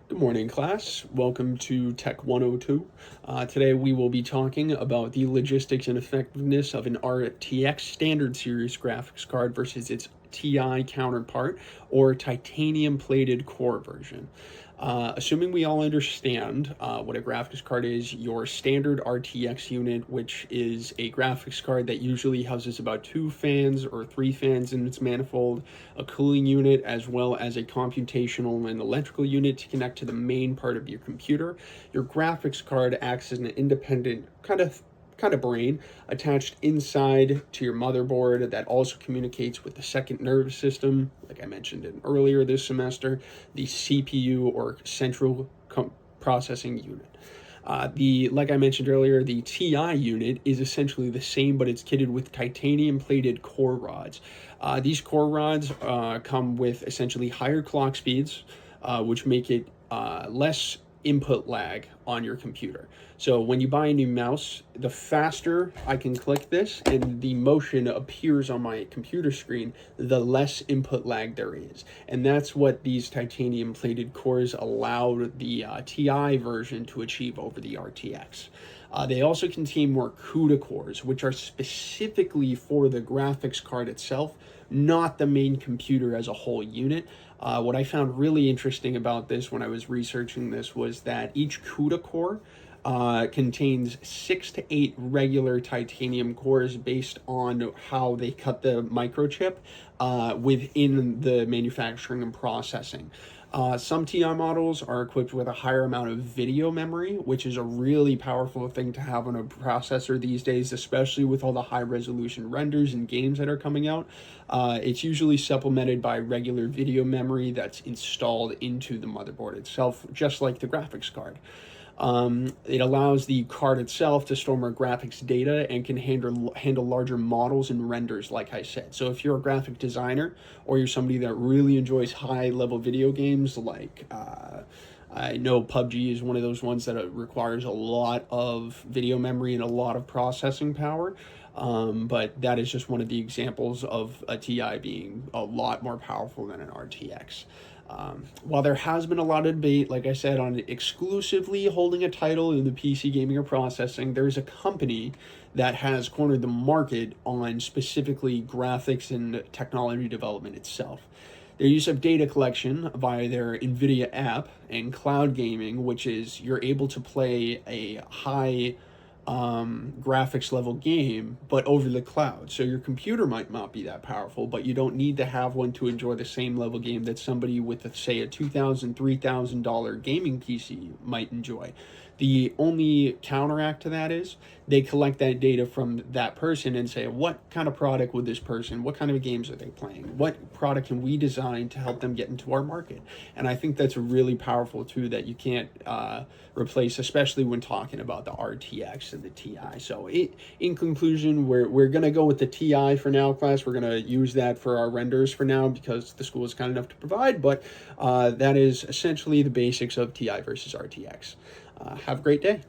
Good morning, class. Welcome to Tech 102. Today we will be talking about the logistics and effectiveness of an RTX Standard Series graphics card versus its TI counterpart or titanium plated core version. Assuming we all understand what a graphics card is, your standard RTX unit, which is a graphics card that usually houses about 2 fans or 3 fans in its manifold, a cooling unit, as well as a computational and electrical unit to connect to the main part of your computer. Your graphics card acts as an independent kind of brain attached inside to your motherboard that also communicates with the second nervous system, like I mentioned in earlier this semester, the CPU or central processing unit. Like I mentioned earlier, the TI unit is essentially the same, but it's kitted with titanium plated core rods. These core rods come with essentially higher clock speeds, which make it less input lag on your computer. So when you buy a new mouse, the faster I can click this and the motion appears on my computer screen, the less input lag there is. And that's what these titanium plated cores allowed the TI version to achieve over the RTX. They also contain more CUDA cores, which are specifically for the graphics card itself, not the main computer as a whole unit. What I found really interesting about this when I was researching this was that each CUDA core contains 6 to 8 regular titanium cores based on how they cut the microchip within the manufacturing and processing. Some TI models are equipped with a higher amount of video memory, which is a really powerful thing to have on a processor these days, especially with all the high resolution renders and games that are coming out. It's usually supplemented by regular video memory that's installed into the motherboard itself, just like the graphics card. It allows the card itself to store more graphics data and can handle larger models and renders, like I said. So if you're a graphic designer or you're somebody that really enjoys high-level video games, like I know PUBG is one of those ones that requires a lot of video memory and a lot of processing power. But that is just one of the examples of a TI being a lot more powerful than an RTX. While there has been a lot of debate, like I said, on exclusively holding a title in the PC gaming or processing, there's a company that has cornered the market on specifically graphics and technology development itself. Their use of data collection via their NVIDIA app and cloud gaming, which is you're able to play a high graphics level game, but over the cloud. So your computer might not be that powerful, but you don't need to have one to enjoy the same level game that somebody with, say, a $2,000, $3,000 gaming PC might enjoy. The only counteract to that is they collect that data from that person and say, what kind of product would this person, what kind of games are they playing? What product can we design to help them get into our market? And I think that's really powerful too, that you can't replace, especially when talking about the RTX and the TI. So in conclusion, we're going to go with the TI for now, class. We're going to use that for our renders for now because the school is kind enough to provide, but that is essentially the basics of TI versus RTX. Have a great day.